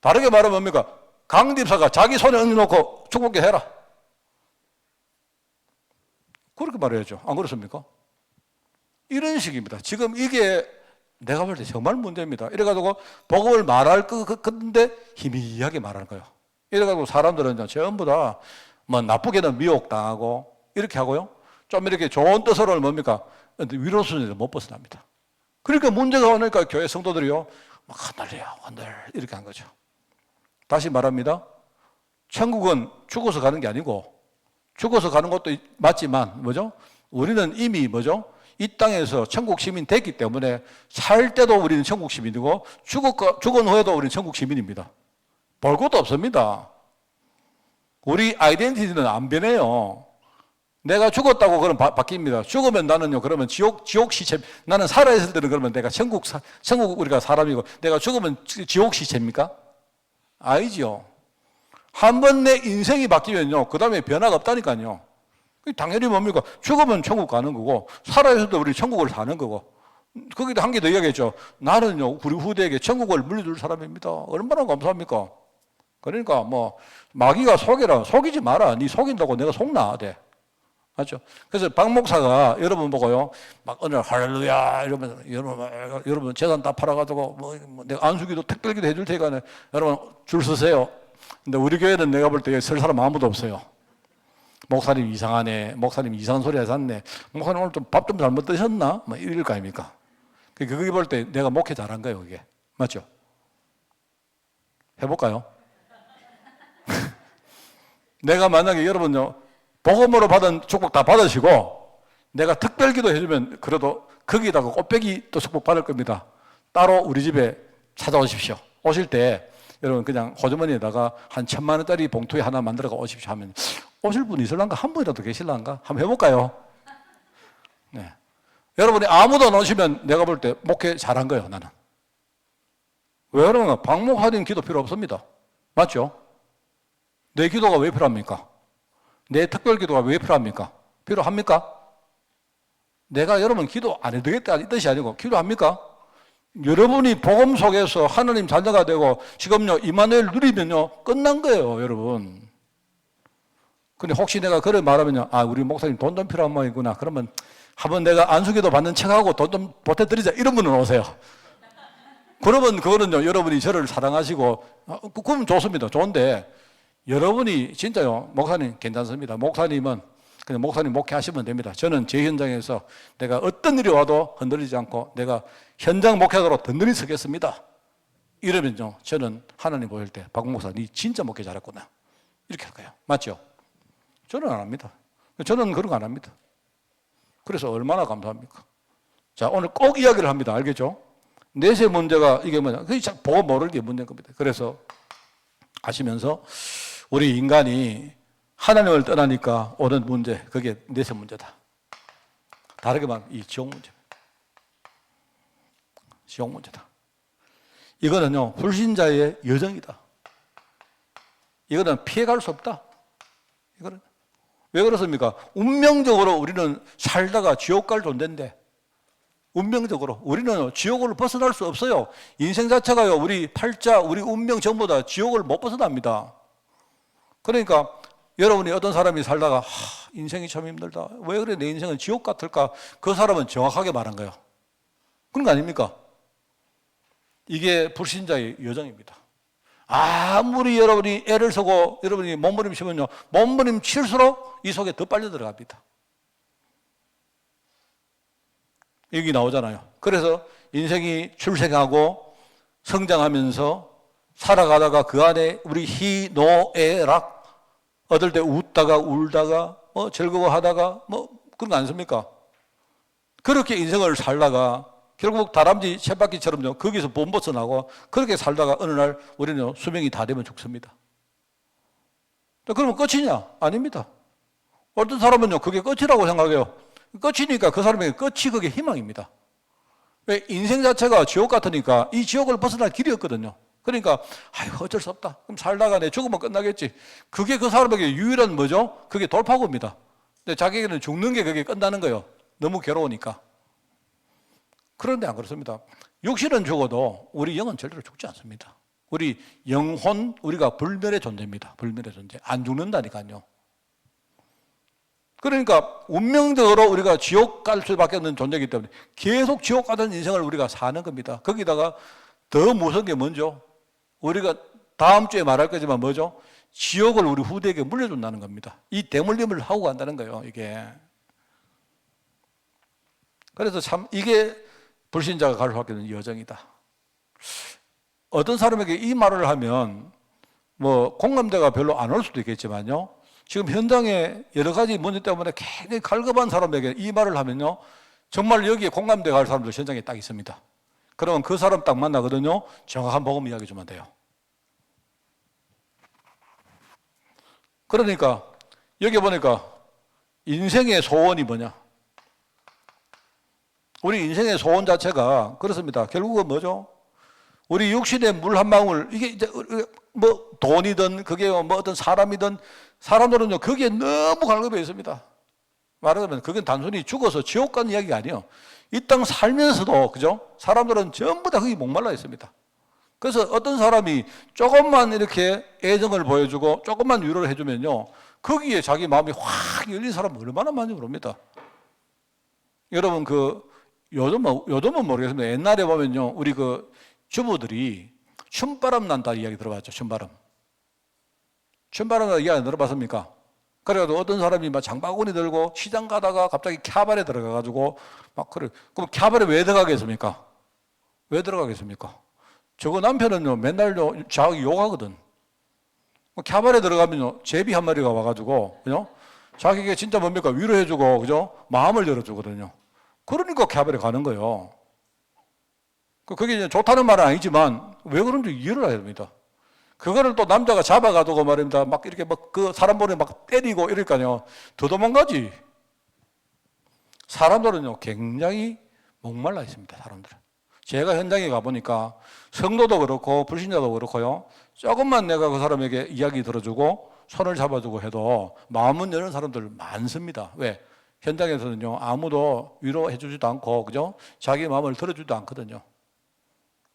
다르게 말하면 뭡니까? 강집사가 자기 손에 얹어놓고 축복해 해라. 그렇게 말해야죠. 안 그렇습니까? 이런 식입니다. 지금 이게 내가 볼 때 정말 문제입니다. 이래가지고 복음을 말할 건데 희미하게 말하는 거예요. 이래가지고 사람들은 전부 다 뭐 나쁘게는 미혹당하고 이렇게 하고요. 좀 이렇게 좋은 뜻으로는 뭡니까? 위로 수준에서 못 벗어납니다. 그러니까 문제가 오니까 교회 성도들이요. 막 한들 이렇게 한 거죠. 다시 말합니다. 천국은 죽어서 가는 게 아니고 죽어서 가는 것도 맞지만 뭐죠? 우리는 이미 뭐죠? 이 땅에서 천국 시민 됐기 때문에 살 때도 우리는 천국 시민이고 죽은 후에도 우리는 천국 시민입니다. 볼 것도 없습니다. 우리 아이덴티티는 안 변해요. 내가 죽었다고 그럼 바뀝니다. 죽으면 나는요, 그러면 지옥 시체, 나는 살아있을 때는 그러면 내가 천국 우리가 사람이고, 내가 죽으면 지옥 시체입니까? 아니죠. 한 번 내 인생이 바뀌면요, 그 다음에 변화가 없다니까요. 당연히 뭡니까? 죽으면 천국 가는 거고, 살아있을 때 우리 천국을 사는 거고, 거기다 한 개 더 이야기했죠. 나는요, 우리 후대에게 천국을 물려줄 사람입니다. 얼마나 감사합니까? 그러니까 뭐, 마귀가 속이지 마라. 네 속인다고 내가 속나? 돼. 맞죠? 그래서 박 목사가 여러분 보고요, 막 오늘 할렐루야 이러면서 여러분 재산 다 팔아가지고 뭐 내가 안수기도 특별기도 해줄 테니까 여러분 줄 서세요. 근데 우리 교회는 내가 볼 때 설 사람 아무도 없어요. 목사님 이상하네, 목사님 이상한 소리 하셨네, 목사님 오늘 좀 밥 좀 잘못 드셨나? 뭐 이럴 거 아닙니까? 그게 볼 때 내가 목회 잘한 거예요, 그게. 맞죠? 해볼까요? 내가 만약에 여러분요, 복음으로 받은 축복 다 받으시고 내가 특별기도 해주면 그래도 거기다가 꽃배기 또 축복 받을 겁니다. 따로 우리 집에 찾아오십시오. 오실 때 여러분 그냥 호주머니에다가 한 1,000만 원짜리 봉투에 하나 만들어가 오십시오 하면 오실 분 있을란가? 한 분이라도 계실란가? 한번 해볼까요? 네. 여러분이 아무도 안 오시면 내가 볼 때 목회 잘한 거예요, 나는. 왜 그러면 방목하는 기도 필요 없습니다. 맞죠? 내 기도가 왜 필요합니까? 내 특별 기도가 왜 필요합니까? 필요합니까? 내가 여러분 기도 안 해도 되겠다 이 뜻이 아니고 필요합니까? 여러분이 복음 속에서 하나님 자녀가 되고 지금요 임마누엘 누리면요 끝난 거예요, 여러분. 근데 혹시 내가 그래 말하면요, 아 우리 목사님 돈 좀 필요한 모양이구나. 그러면 한번 내가 안수기도 받는 척하고 돈 좀 보태드리자 이런 분은 오세요. 그러면 그거는요 여러분이 저를 사랑하시고 그러면 좋습니다. 좋은데 여러분이 진짜요 목사님 괜찮습니다. 목사님은 그냥 목사님 목회하시면 됩니다. 저는 제 현장에서 내가 어떤 일이 와도 흔들리지 않고 내가 현장 목회자로 든든히 서겠습니다. 이러면요 저는 하나님 보실 때 박 목사 니 진짜 목회 잘했구나 이렇게 할 거예요. 맞죠? 저는 안 합니다. 저는 그런 거 안 합니다. 그래서 얼마나 감사합니까? 자, 오늘 꼭 이야기를 합니다. 알겠죠? 내세 문제가 이게 뭐냐? 그게 보고 모를 게 문제인 겁니다. 그래서 아시면서 우리 인간이 하나님을 떠나니까 오는 문제, 그게 내세 문제다. 다르게 말하면 이 지옥 문제입니다. 지옥 문제다. 이거는요, 불신자의 여정이다. 이거는 피해갈 수 없다. 이거는. 왜 그렇습니까? 운명적으로 우리는 살다가 지옥 갈 존재인데, 운명적으로 우리는 지옥을 벗어날 수 없어요. 인생 자체가요, 우리 팔자, 우리 운명 전부 다 지옥을 못 벗어납니다. 그러니까 여러분이 어떤 사람이 살다가 인생이 참 힘들다. 왜 그래 내 인생은 지옥 같을까? 그 사람은 정확하게 말한 거예요. 그런 거 아닙니까? 이게 불신자의 여정입니다. 아무리 여러분이 애를 쓰고 여러분이 몸부림치면요 몸부림칠수록 이 속에 더 빨려 들어갑니다. 여기 나오잖아요. 그래서 인생이 출생하고 성장하면서 살아가다가 그 안에 우리 희노애락 얻을 때 웃다가 울다가 즐거워하다가 그런 거 아닙니까? 그렇게 인생을 살다가 결국 다람쥐 쳇바퀴처럼요 거기서 못 벗어나고 그렇게 살다가 어느 날 우리는 수명이 다 되면 죽습니다. 그러면 끝이냐? 아닙니다. 어떤 사람은요 그게 끝이라고 생각해요. 끝이니까 그 사람에게 끝이 그게 희망입니다. 왜? 인생 자체가 지옥 같으니까 이 지옥을 벗어날 길이 없거든요. 그러니까 아이고 어쩔 수 없다. 그럼 살다가 내 죽으면 끝나겠지. 그게 그 사람에게 유일한 뭐죠? 그게 돌파구입니다. 근데 자기에게는 죽는 게 그게 끝나는 거예요. 너무 괴로우니까. 그런데 안 그렇습니다. 육신은 죽어도 우리 영은 절대로 죽지 않습니다. 우리 영혼, 우리가 불멸의 존재입니다. 불멸의 존재. 안 죽는다니까요. 그러니까 운명적으로 우리가 지옥 갈 수밖에 없는 존재이기 때문에 계속 지옥 가던 인생을 우리가 사는 겁니다. 거기다가 더 무서운 게 뭔죠? 우리가 다음 주에 말할 거지만 뭐죠? 지옥을 우리 후대에게 물려준다는 겁니다. 이 대물림을 하고 간다는 거예요, 이게. 그래서 참 이게 불신자가 갈 수밖에 없는 여정이다. 어떤 사람에게 이 말을 하면 공감대가 별로 안 올 수도 있겠지만요. 지금 현장에 여러 가지 문제 때문에 굉장히 갈급한 사람에게 이 말을 하면요. 정말 여기에 공감대가 갈 사람들 현장에 딱 있습니다. 그러면 그 사람 딱 만나거든요. 정확한 복음 이야기 주면 돼요. 그러니까 여기 보니까 인생의 소원이 뭐냐? 우리 인생의 소원 자체가 그렇습니다. 결국은 뭐죠? 우리 육신의 물 한 방울, 이게 이제 돈이든 그게 어떤 사람이든 사람들은요, 거기에 너무 갈급해 있습니다. 말하자면 그건 단순히 죽어서 지옥 가는 이야기가 아니에요. 이 땅 살면서도, 그죠? 사람들은 전부 다 거기 목말라 있습니다. 그래서 어떤 사람이 조금만 이렇게 애정을 보여주고 조금만 위로를 해주면요, 거기에 자기 마음이 확 열린 사람은 얼마나 많이 모릅니다. 여러분, 요즘은 모르겠습니다. 옛날에 보면요, 우리 주부들이 춤바람 난다 이야기 들어봤죠? 춤바람 난다 이야기 들어봤습니까? 그래가지고 어떤 사람이 막 장바구니 들고 시장 가다가 갑자기 캬바레 들어가가지고 그럼 캬바레 왜 들어가겠습니까? 왜 들어가겠습니까? 저거 남편은요, 맨날요, 자기 욕하거든. 캬바레 들어가면요, 제비 한 마리가 와가지고, 그죠? 자기에게 진짜 뭡니까? 위로해주고, 그죠? 마음을 열어주거든요. 그러니까 캬바레 가는 거예요. 그게 이제 좋다는 말은 아니지만, 왜 그런지 이해를 해야 됩니다. 그거를 또 남자가 잡아가지고 말입니다. 막 이렇게 그 사람 보내 막 때리고 이러니까요. 더 도망가지. 사람들은요, 굉장히 목말라 있습니다, 사람들은. 제가 현장에 가보니까 성도도 그렇고 불신자도 그렇고요. 조금만 내가 그 사람에게 이야기 들어주고 손을 잡아주고 해도 마음은 여는 사람들 많습니다. 왜? 현장에서는요, 아무도 위로해 주지도 않고, 그죠? 자기 마음을 들어주지도 않거든요.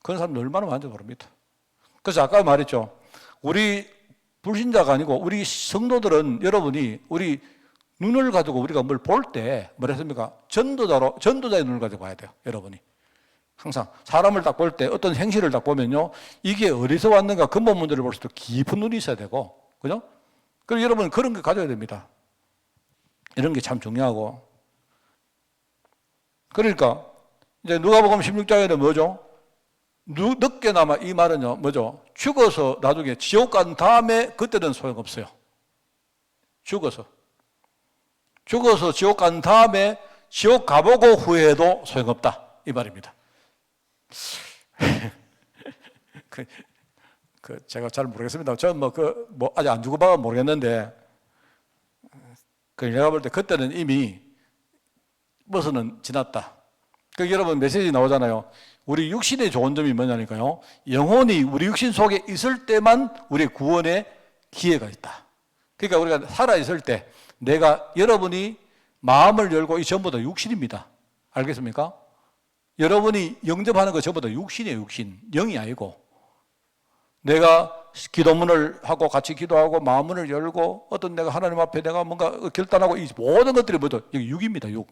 그런 사람 얼마나 많은지 모릅니다. 그래서 아까 말했죠. 우리 불신자가 아니고 우리 성도들은 여러분이 우리 눈을 가지고 우리가 뭘 볼 때 뭐랬습니까? 전도자의 눈을 가지고 봐야 돼요. 여러분이. 항상 사람을 딱 볼 때 어떤 행실을 딱 보면요. 이게 어디서 왔는가 근본 문제를 볼 수도 깊은 눈이 있어야 되고. 그죠? 그리고 여러분은 그런 거 가져야 됩니다. 이런 게 참 중요하고. 그러니까 이제 누가복음 16장에는 뭐죠? 늦게나마 이 말은요, 뭐죠? 죽어서 나중에 지옥 간 다음에 그때는 소용없어요. 죽어서 지옥 간 다음에 지옥 가보고 후회해도 소용없다. 이 말입니다. 제가 잘 모르겠습니다. 저는 아직 안 죽어봐서 모르겠는데, 내가 볼 때 그때는 이미 버스는 지났다. 여러분 메시지 나오잖아요. 우리 육신의 좋은 점이 뭐냐니까요. 영혼이 우리 육신 속에 있을 때만 우리의 구원의 기회가 있다. 그러니까 우리가 살아있을 때 여러분이 마음을 열고 이 전부 다 육신입니다. 알겠습니까? 여러분이 영접하는 거 전부 다 육신이에요. 육신. 영이 아니고. 내가 기도문을 하고 같이 기도하고 마음문을 열고 어떤 내가 하나님 앞에 내가 뭔가 결단하고 이 모든 것들이 뭐죠? 여기 육입니다. 육.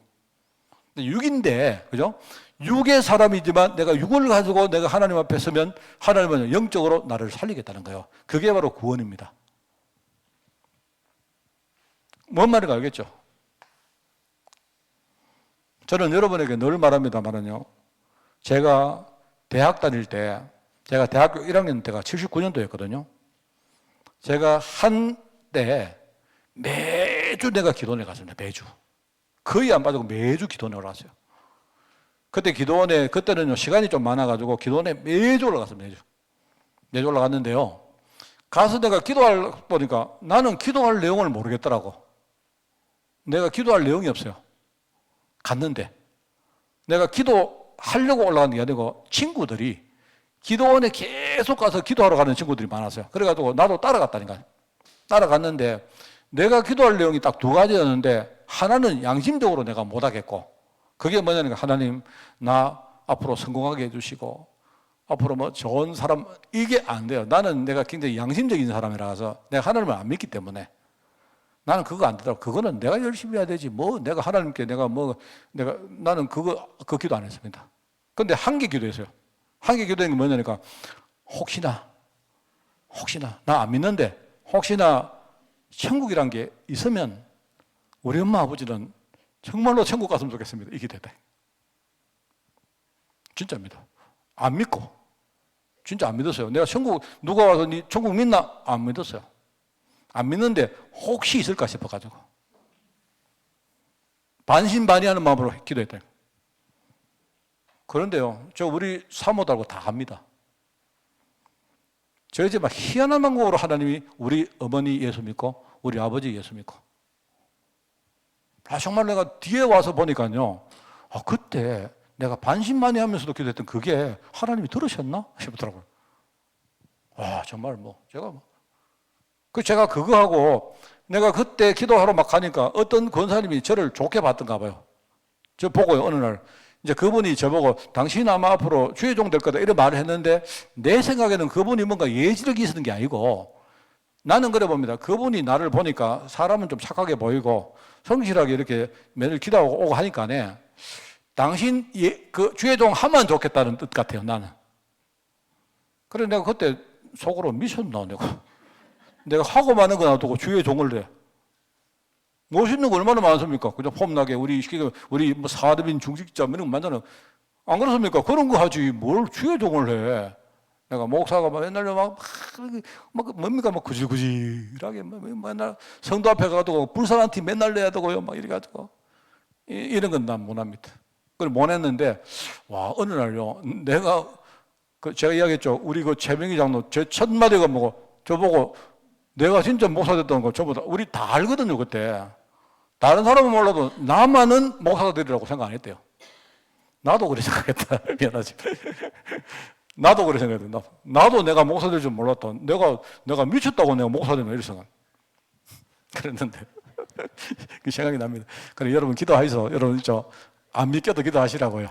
육인데, 그죠? 육의 사람이지만 내가 육을 가지고 내가 하나님 앞에 서면 하나님은 영적으로 나를 살리겠다는 거예요. 그게 바로 구원입니다. 뭔 말인가 알겠죠? 저는 여러분에게 늘 말합니다만은요. 제가 대학 다닐 때, 제가 대학교 1학년 때가 79년도였거든요. 제가 한때 매주 내가 기도원에 갔습니다. 매주. 거의 안 빠지고 매주 기도원에 올라갔어요. 그때 기도원에, 그때는요, 시간이 좀 많아가지고 기도원에 매주 올라갔습니다. 매주 올라갔는데요. 가서 내가 보니까 나는 기도할 내용을 모르겠더라고. 내가 기도할 내용이 없어요. 갔는데. 내가 기도하려고 올라간 게 아니고 친구들이 기도원에 계속 가서 기도하러 가는 친구들이 많았어요. 그래가지고 나도 따라갔다니까. 따라갔는데 내가 기도할 내용이 딱 두 가지였는데 하나는 양심적으로 내가 못하겠고 그게 뭐냐니까 하나님 나 앞으로 성공하게 해주시고 앞으로 뭐 좋은 사람 이게 안 돼요. 나는 내가 굉장히 양심적인 사람이라서 내가 하나님을 안 믿기 때문에 나는 그거 안 되더라고. 그거는 내가 열심히 해야 되지 뭐 내가 하나님께 나는 그 기도 안 했습니다. 근데 한 개 기도했어요. 한 개 기도한 게 뭐냐니까 혹시나 나 안 믿는데 혹시나 천국이란 게 있으면 우리 엄마 아버지는 정말로 천국 갔으면 좋겠습니다. 이 기도했다. 진짜입니다. 안 믿고 진짜 안 믿었어요. 내가 누가 와서 니 천국 믿나? 안 믿었어요. 안 믿는데 혹시 있을까 싶어가지고 반신반의하는 마음으로 기도했다. 그런데요, 우리 사모들하고 다 합니다. 저희 집 막 희한한 방법으로 하나님이 우리 어머니 예수 믿고 우리 아버지 예수 믿고 정말 내가 뒤에 와서 보니까요, 그때 내가 반신반의하면서도 기도했던 그게 하나님이 들으셨나 싶더라고요. 정말 제가 그거 하고 내가 그때 기도하러 막 가니까 어떤 권사님이 저를 좋게 봤던가 봐요. 저 보고요, 어느 날 이제 그분이 저보고 당신 아마 앞으로 주의 종 될 거다 이런 말을 했는데 내 생각에는 그분이 뭔가 예지력이 있었던 게 아니고 나는 그래 봅니다. 그분이 나를 보니까 사람은 좀 착하게 보이고 성실하게 이렇게 매일 기도하고 오고 하니까네 당신 그 주의 종 하면 좋겠다는 뜻 같아요. 나는. 그래 내가 그때 속으로 미쳤나 내가 하고 마는 거 놔두고 주의 종을 해. 멋있는 거 얼마나 많습니까? 그죠? 폼나게 우리 뭐 사업인 중직자 이런 거 많잖아요. 안 그렇습니까? 그런 거 하지 뭘 주의 종을 해. 내가 목사가 맨날 뭡니까 구질구질하게 맨날 성도 앞에 가도 불쌍한 티 맨날 내야 되고요. 이래 가지고 이런 건 난 못합니다. 그걸 못 했는데 어느 날요 내가 제가 이야기했죠. 우리 최명희 장로 제 첫 마디가 저보고 내가 진짜 목사 됐다는 거 저보다 우리 다 알거든요. 그때 다른 사람은 몰라도 나만은 목사가 되리라고 생각 안 했대요. 나도 그래 생각했다. 미안하지. 나도 그래 생각했다. 나도 내가 목사 될 줄 몰랐다. 내가 미쳤다고 내가 목사 되면 이런 생각. 그랬는데 그 생각이 납니다. 그래 여러분 기도하셔서 여러분 안 믿겨도 기도하시라고요.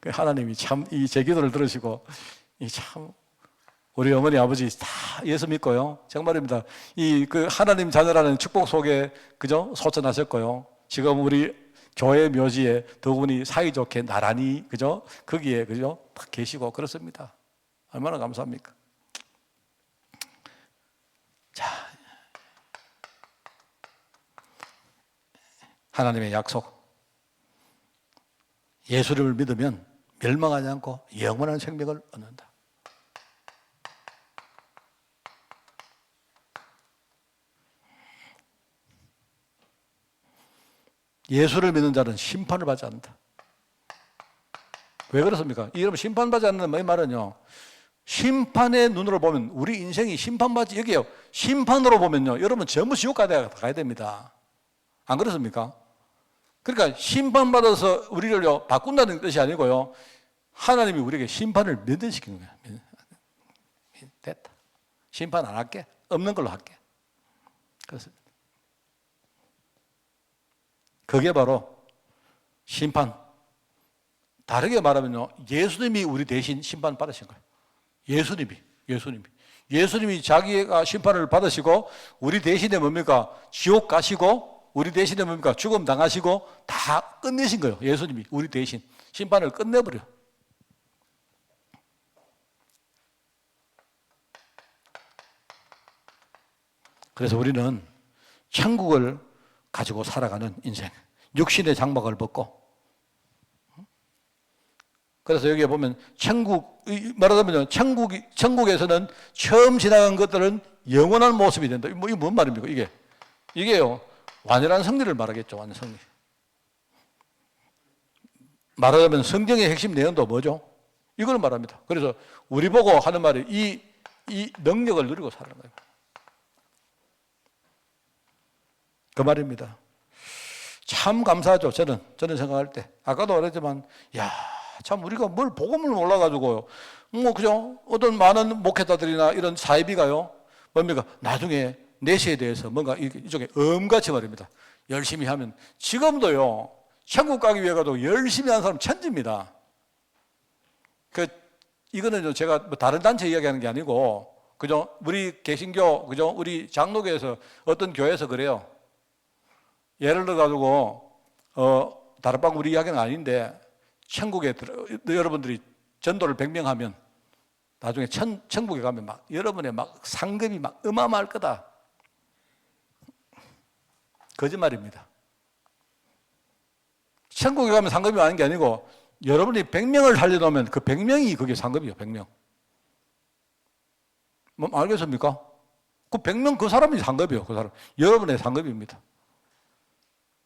하나님이 참 이 제 기도를 들으시고 이 참 우리 어머니 아버지 다 예수 믿고요. 정말입니다. 이 그 하나님 자녀라는 축복 속에 그죠 소천하셨고요. 지금 우리 교회 묘지에 두 분이 사이좋게 나란히 그죠 거기에 그죠 딱 계시고 그렇습니다. 얼마나 감사합니까? 자, 하나님의 약속. 예수를 믿으면 멸망하지 않고 영원한 생명을 얻는다. 예수를 믿는 자는 심판을 받지 않는다. 왜 그렇습니까? 여러분 심판받지 않는 이 말은요. 심판의 눈으로 보면 우리 인생이 심판받지 여기요. 심판으로 보면요. 여러분 전부 지옥 가야 됩니다. 안 그렇습니까? 그러니까 심판받아서 우리를요 바꾼다는 뜻이 아니고요. 하나님이 우리에게 심판을 면제시키는 거예요. 됐다. 심판 안 할게. 없는 걸로 할게. 그렇습니다. 그게 바로 심판. 다르게 말하면요. 예수님이 우리 대신 심판 받으신 거예요. 예수님이 자기가 심판을 받으시고 우리 대신에 뭡니까? 지옥 가시고 우리 대신에 뭡니까? 죽음 당하시고 다 끝내신 거예요. 예수님이 우리 대신 심판을 끝내버려. 그래서 우리는 천국을 가지고 살아가는 인생. 육신의 장막을 벗고. 그래서 여기에 보면 말하자면 천국에서는 처음 지나간 것들은 영원한 모습이 된다. 이게 뭔 말입니까? 이게요. 완전한 승리를 말하겠죠. 완전 승리. 말하자면 성경의 핵심 내용도 뭐죠? 이걸 말합니다. 그래서 우리 보고 하는 말이 이 능력을 누리고 살아가는 거예요. 그 말입니다. 참 감사하죠. 저는 생각할 때. 아까도 말했지만, 참 우리가 뭘 복음을 몰라가지고요. 그죠? 어떤 많은 목회자들이나 이런 사이비가요. 뭡니까? 나중에 내시에 대해서 뭔가 이쪽에 엄같이 말입니다. 열심히 하면. 지금도요. 천국 가기 위해서도 열심히 하는 사람 천지입니다. 이거는 제가 뭐 다른 단체 이야기하는 게 아니고, 그죠? 우리 개신교, 그죠? 우리 장로교에서 어떤 교회에서 그래요. 예를 들어가지고, 다른방 우리 이야기는 아닌데, 천국에 여러분들이 전도를 100명 하면, 나중에 천국에 가면 여러분의 상급이 어마어마할 거다. 거짓말입니다. 천국에 가면 상급이 많은 게 아니고, 여러분이 100명을 살려놓으면 그 100명이 그게 상급이에요, 100명. 알겠습니까? 그 100명 그 사람이 상급이에요, 그 사람. 여러분의 상급입니다.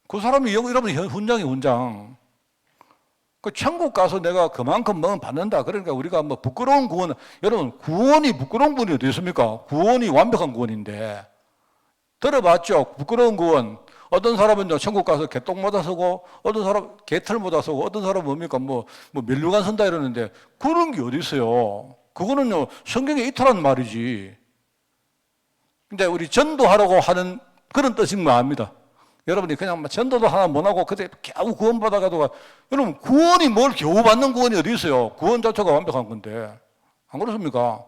그 사람이 여러분이 훈장이 훈장. 그 천국 가서 내가 그만큼 받는다. 그러니까 우리가 부끄러운 구원, 여러분, 구원이 부끄러운 구원이 어디 있습니까? 구원이 완벽한 구원인데. 들어봤죠? 부끄러운 구원. 어떤 사람은 천국 가서 개똥 못아 서고, 어떤 사람 개털 못아 서고, 어떤 사람은 뭡니까? 멸류관 선다 이러는데, 그런 게 어디 있어요? 그거는요, 성경에 있다는 말이지. 근데 우리 전도하라고 하는 그런 뜻인 거 압니다. 여러분이 그냥 전도도 하나 못하고 그때 겨우 구원 받아가지고 여러분 구원이 뭘 겨우 받는 구원이 어디 있어요? 구원 자체가 완벽한 건데 안 그렇습니까?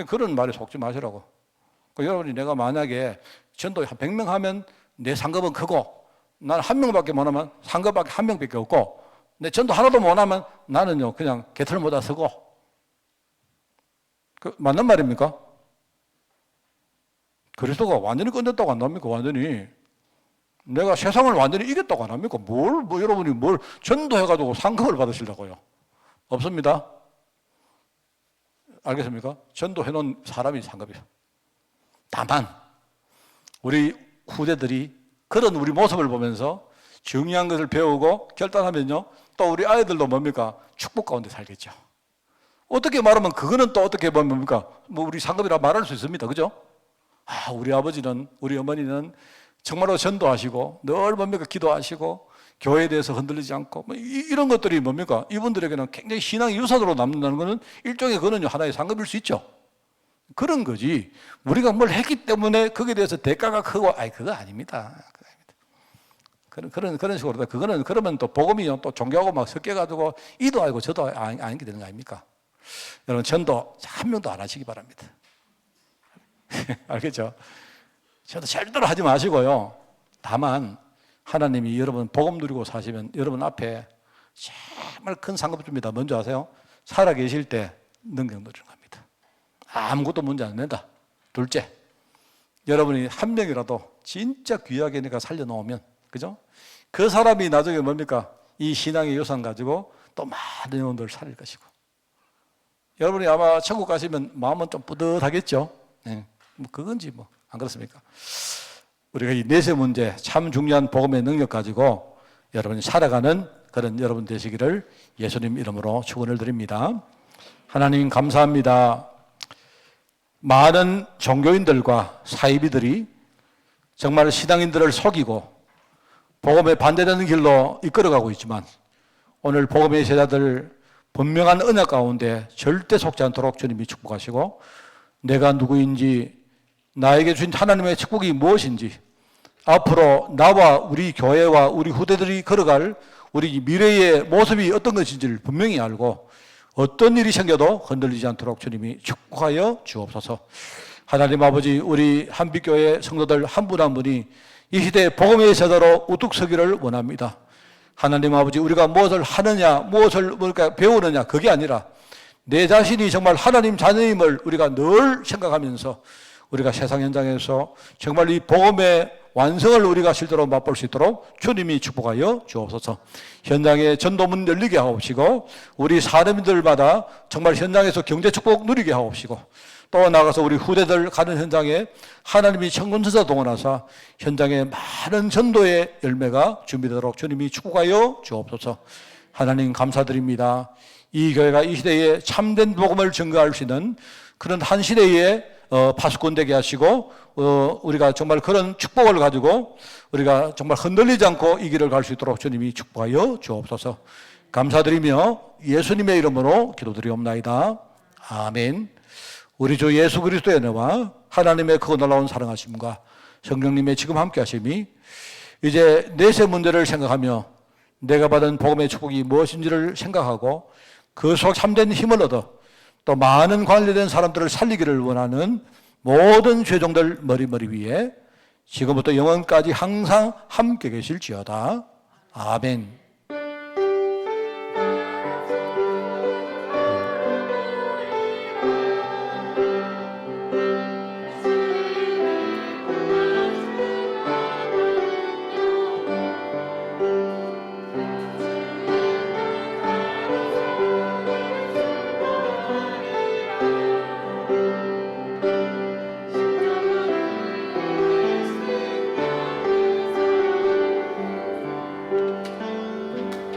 그런 말에 속지 마시라고. 여러분이 내가 만약에 전도 한 100명 하면 내 상급은 크고 난 한 명밖에 못하면 상급밖에 한 명밖에 없고 내 전도 하나도 못하면 나는요 그냥 개털 못아 서고 맞는 말입니까? 그리스도가 완전히 끝냈다고 안 합니까? 완전히 내가 세상을 완전히 이겼다고 안 합니까? 여러분이 뭘 전도해가지고 상급을 받으시려고요? 없습니다. 알겠습니까? 전도해놓은 사람이 상급이에요. 다만, 우리 후대들이 그런 우리 모습을 보면서 중요한 것을 배우고 결단하면요, 또 우리 아이들도 뭡니까? 축복 가운데 살겠죠. 어떻게 말하면 그거는 또 어떻게 보면 뭡니까? 우리 상급이라 말할 수 있습니다. 그죠? 우리 아버지는, 우리 어머니는 정말로 전도하시고 늘 뭡니까 기도하시고 교회에 대해서 흔들리지 않고 이런 것들이 뭡니까 이분들에게는 굉장히 신앙의 유산으로 남는다는 것은 일종의 그거는 하나의 상급일 수 있죠. 그런 거지 우리가 뭘 했기 때문에 거기에 대해서 대가가 크고 그거 아닙니다. 그런 식으로. 그거는 그러면 또 복음이 또 종교하고 막 섞여가지고 이도 아니고 저도 아니게 되는 거 아닙니까? 여러분, 전도 한 명도 안 하시기 바랍니다. 알겠죠? 저도 절대로 하지 마시고요. 다만 하나님이 여러분 복음 누리고 사시면 여러분 앞에 정말 큰 상급 줍니다. 뭔지 아세요? 살아 계실 때 능력 누리는 겁니다. 아무것도 문제 안 된다. 둘째, 여러분이 한 명이라도 진짜 귀하게 내가 살려놓으면, 그죠? 그 사람이 나중에 뭡니까? 이 신앙의 요산 가지고 또 많은 영혼들을 살릴 것이고. 여러분이 아마 천국 가시면 마음은 좀 뿌듯하겠죠? 네. 뭐 그건지 뭐 안 그렇습니까? 우리가 이 내세 문제 참 중요한 복음의 능력 가지고 여러분이 살아가는 그런 여러분 되시기를 예수님 이름으로 축원을 드립니다. 하나님 감사합니다. 많은 종교인들과 사이비들이 정말 신앙인들을 속이고 복음에 반대되는 길로 이끌어가고 있지만 오늘 복음의 제자들 분명한 언약 가운데 절대 속지 않도록 주님이 축복하시고 내가 누구인지 나에게 주신 하나님의 축복이 무엇인지 앞으로 나와 우리 교회와 우리 후대들이 걸어갈 우리 미래의 모습이 어떤 것인지를 분명히 알고 어떤 일이 생겨도 흔들리지 않도록 주님이 축복하여 주옵소서. 하나님 아버지, 우리 한빛교회 성도들 한 분 한 분이 이 시대의 복음의 제자로 우뚝 서기를 원합니다. 하나님 아버지, 우리가 무엇을 하느냐, 무엇을 배우느냐, 그게 아니라 내 자신이 정말 하나님 자녀임을 우리가 늘 생각하면서 우리가 세상 현장에서 정말 이 복음의 완성을 우리가 실제로 맛볼 수 있도록 주님이 축복하여 주옵소서. 현장에 전도문 열리게 하옵시고 우리 사람들마다 정말 현장에서 경제 축복 누리게 하옵시고 또 나가서 우리 후대들 가는 현장에 하나님이 천군천사 동원하사 현장에 많은 전도의 열매가 준비되도록 주님이 축복하여 주옵소서. 하나님 감사드립니다. 이 교회가 이 시대에 참된 복음을 증거할 수 있는 그런 한 시대의 파수꾼 되게 하시고 우리가 정말 그런 축복을 가지고 우리가 정말 흔들리지 않고 이 길을 갈 수 있도록 주님이 축복하여 주옵소서. 감사드리며 예수님의 이름으로 기도드리옵나이다. 아멘. 우리 주 예수 그리스도의 은혜와 하나님의 그 놀라운 사랑하심과 성령님의 지금 함께 하심이 이제 내세 문제를 생각하며 내가 받은 복음의 축복이 무엇인지를 생각하고 그 속 참된 힘을 얻어 또 많은 관련된 사람들을 살리기를 원하는 모든 죄종들 머리 위에 지금부터 영원까지 항상 함께 계실지어다. 아멘.